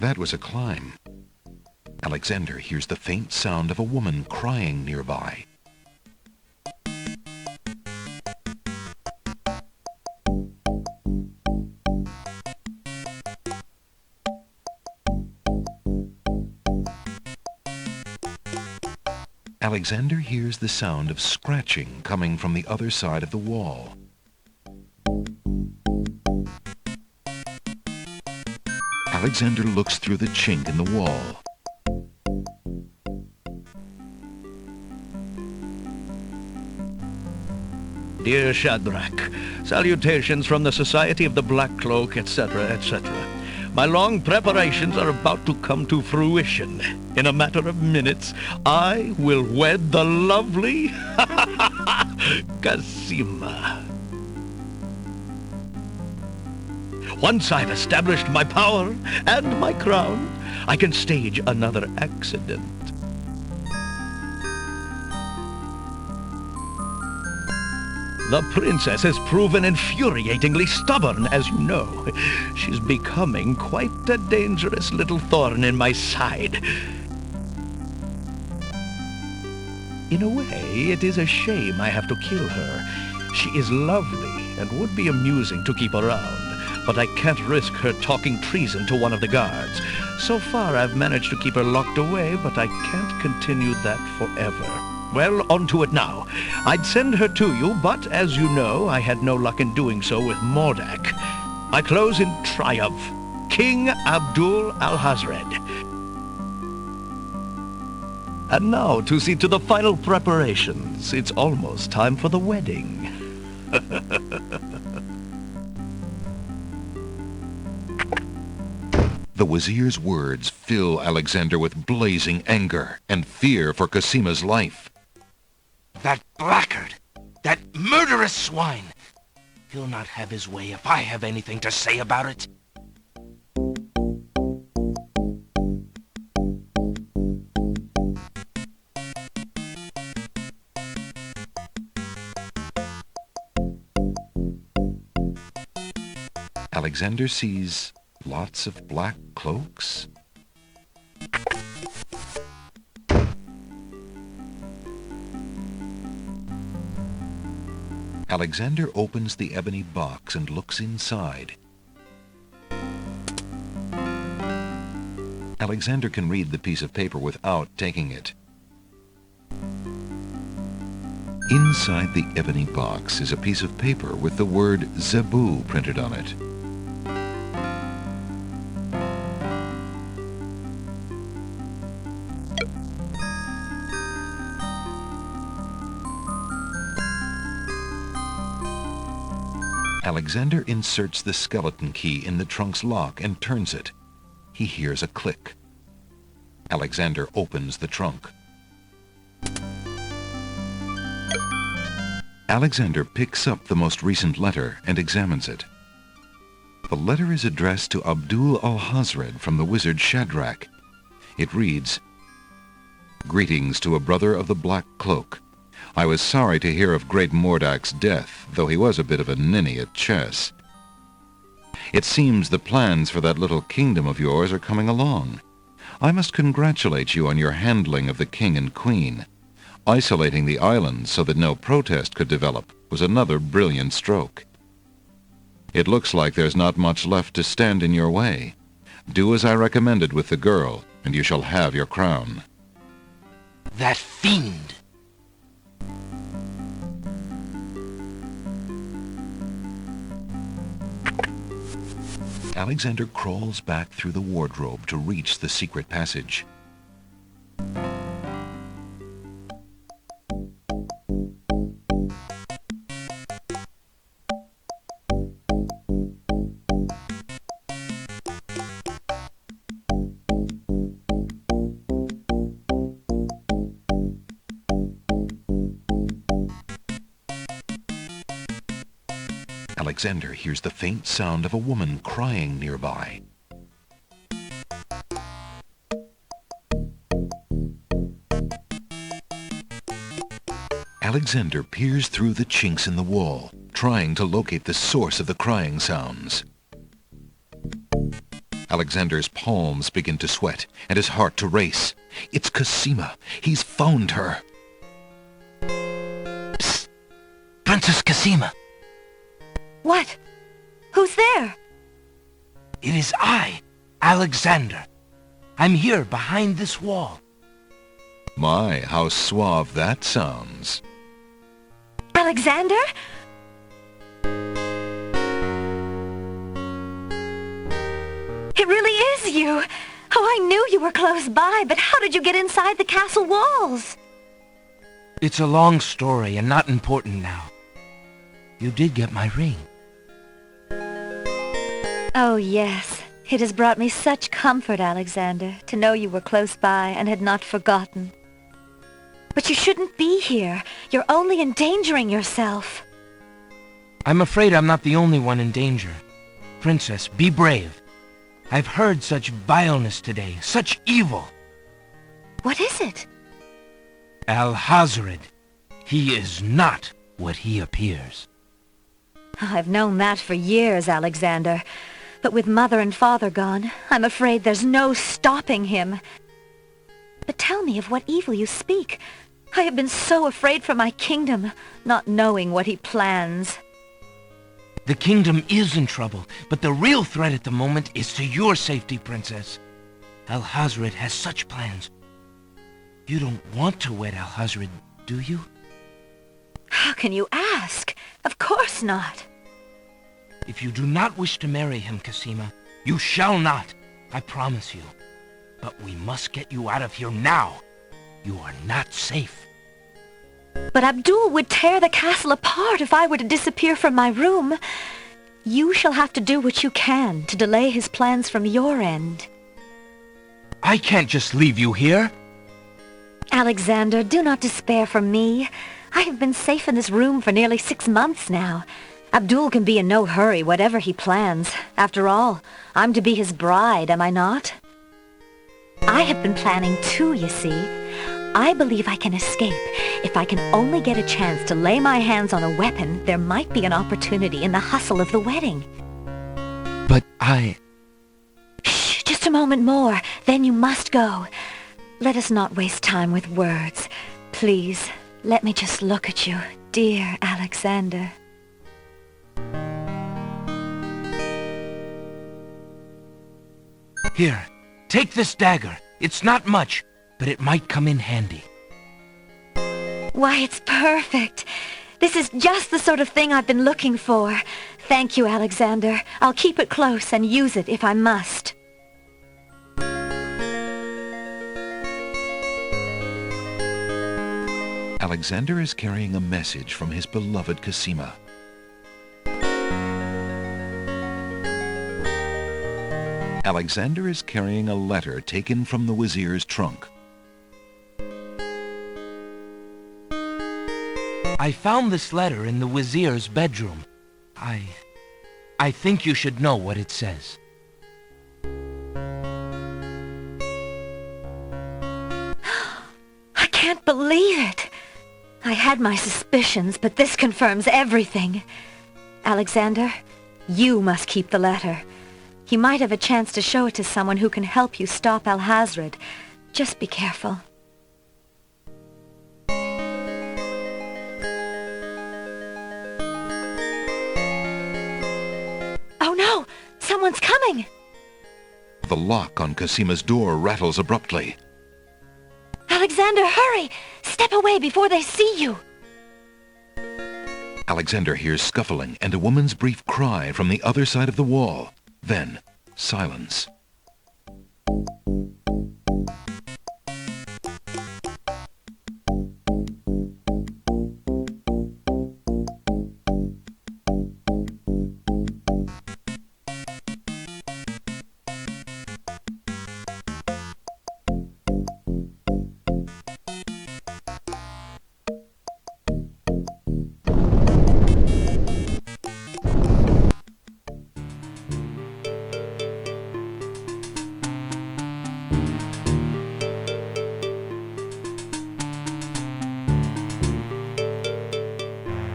That was a climb. Alexander hears the faint sound of a woman crying nearby. Alexander hears the sound of scratching coming from the other side of the wall. Alexander looks through the chink in the wall. Dear Shadrach, salutations from the Society of the Black Cloak, etc., etc. My long preparations are about to come to fruition. In a matter of minutes, I will wed the lovely Cassima. Once I've established my power and my crown, I can stage another accident. The princess has proven infuriatingly stubborn, as you know. She's becoming quite a dangerous little thorn in my side. In a way, it is a shame I have to kill her. She is lovely and would be amusing to keep around, but I can't risk her talking treason to one of the guards. So far, I've managed to keep her locked away, but I can't continue that forever. Well, on to it now. I'd send her to you, but as you know, I had no luck in doing so with Mordak. I close in triumph. King Abdul Alhazred. And now to see to the final preparations. It's almost time for the wedding. The wazir's words fill Alexander with blazing anger and fear for Cassima's life. That blackguard! That murderous swine! He'll not have his way if I have anything to say about it. Alexander sees lots of black cloaks. Alexander opens the ebony box and looks inside. Alexander can read the piece of paper without taking it. Inside the ebony box is a piece of paper with the word Zebu printed on it. Alexander inserts the skeleton key in the trunk's lock and turns it. He hears a click. Alexander opens the trunk. Alexander picks up the most recent letter and examines it. The letter is addressed to Abdul Alhazred from the wizard Shadrach. It reads, "Greetings to a brother of the Black Cloak. I was sorry to hear of great Mordak's death, though he was a bit of a ninny at chess. It seems the plans for that little kingdom of yours are coming along. I must congratulate you on your handling of the king and queen. Isolating the island so that no protest could develop was another brilliant stroke. It looks like there's not much left to stand in your way. Do as I recommended with the girl, and you shall have your crown." That fiend! Alexander crawls back through the wardrobe to reach the secret passage. Alexander hears the faint sound of a woman crying nearby. Alexander peers through the chinks in the wall, trying to locate the source of the crying sounds. Alexander's palms begin to sweat and his heart to race. It's Cassima. He's found her. Psst! Princess Cassima! What? Who's there? It is I, Alexander. I'm here behind this wall. My, how suave that sounds. Alexander? It really is you! Oh, I knew you were close by, but how did you get inside the castle walls? It's a long story and not important now. You did get my ring. Oh, yes. It has brought me such comfort, Alexander, to know you were close by and had not forgotten. But you shouldn't be here. You're only endangering yourself. I'm afraid I'm not the only one in danger. Princess, be brave. I've heard such vileness today, such evil. What is it? Alhazred. He is not what he appears. I've known that for years, Alexander. But with Mother and Father gone, I'm afraid there's no stopping him. But tell me of what evil you speak. I have been so afraid for my kingdom, not knowing what he plans. The kingdom is in trouble, but the real threat at the moment is to your safety, Princess. Alhazred has such plans. You don't want to wed Alhazred, do you? How can you ask? Of course not. If you do not wish to marry him, Cassima, you shall not. I promise you. But we must get you out of here now. You are not safe. But Abdul would tear the castle apart if I were to disappear from my room. You shall have to do what you can to delay his plans from your end. I can't just leave you here. Alexander, do not despair for me. I have been safe in this room for nearly 6 months now. Abdul can be in no hurry, whatever he plans. After all, I'm to be his bride, am I not? I have been planning too, you see. I believe I can escape. If I can only get a chance to lay my hands on a weapon, there might be an opportunity in the hustle of the wedding. But Shh, just a moment more, then you must go. Let us not waste time with words. Please, let me just look at you, dear Alexander. Here, take this dagger. It's not much, but it might come in handy. Why, it's perfect. This is just the sort of thing I've been looking for. Thank you, Alexander. I'll keep it close and use it if I must. Alexander is carrying a message from his beloved Cassima. Alexander is carrying a letter taken from the Wazir's trunk. I found this letter in the Wazir's bedroom. I think you should know what it says. I can't believe it. I had my suspicions, but this confirms everything. Alexander, you must keep the letter. You might have a chance to show it to someone who can help you stop Alhazred. Just be careful. Oh no! Someone's coming! The lock on Cassima's door rattles abruptly. Alexander, hurry! Step away before they see you! Alexander hears scuffling and a woman's brief cry from the other side of the wall. Then, silence.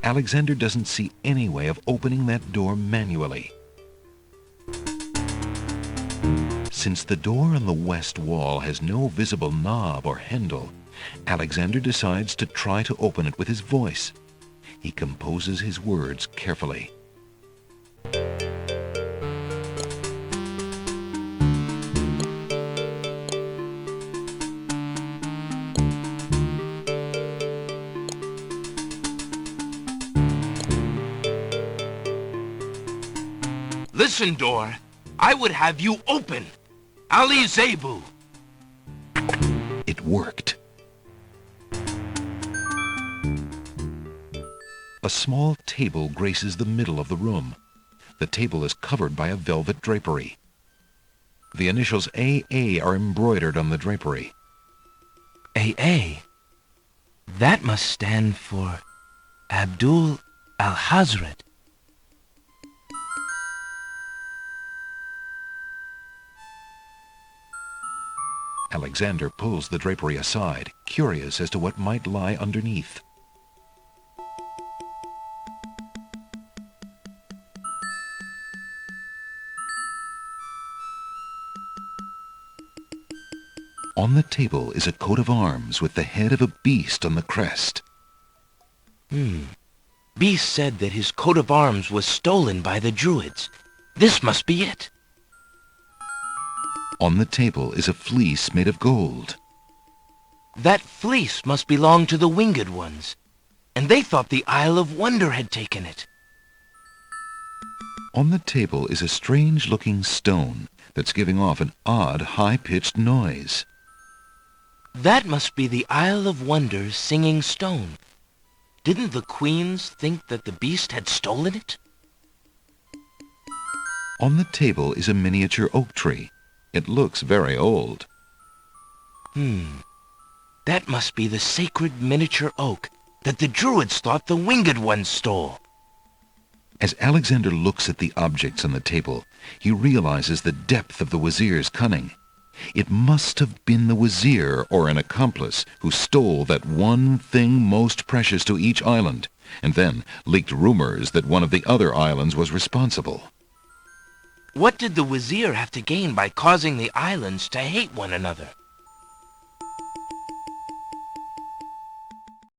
Alexander doesn't see any way of opening that door manually. Since the door on the west wall has no visible knob or handle, Alexander decides to try to open it with his voice. He composes his words carefully. Listen, door. I would have you open. Ali Zebu. It worked. A small table graces the middle of the room. The table is covered by a velvet drapery. The initials AA are embroidered on the drapery. AA? That must stand for Abdul Alhazred. Alexander pulls the drapery aside, curious as to what might lie underneath. On the table is a coat of arms with the head of a beast on the crest. Beast said that his coat of arms was stolen by the Druids. This must be it. On the table is a fleece made of gold. That fleece must belong to the Winged Ones, and they thought the Isle of Wonder had taken it. On the table is a strange-looking stone that's giving off an odd, high-pitched noise. That must be the Isle of Wonder's singing stone. Didn't the queens think that the beast had stolen it? On the table is a miniature oak tree. It looks very old. That must be the sacred miniature oak that the Druids thought the Winged Ones stole. As Alexander looks at the objects on the table, he realizes the depth of the Wazir's cunning. It must have been the Wazir or an accomplice who stole that one thing most precious to each island, and then leaked rumors that one of the other islands was responsible. What did the Wazir have to gain by causing the islands to hate one another?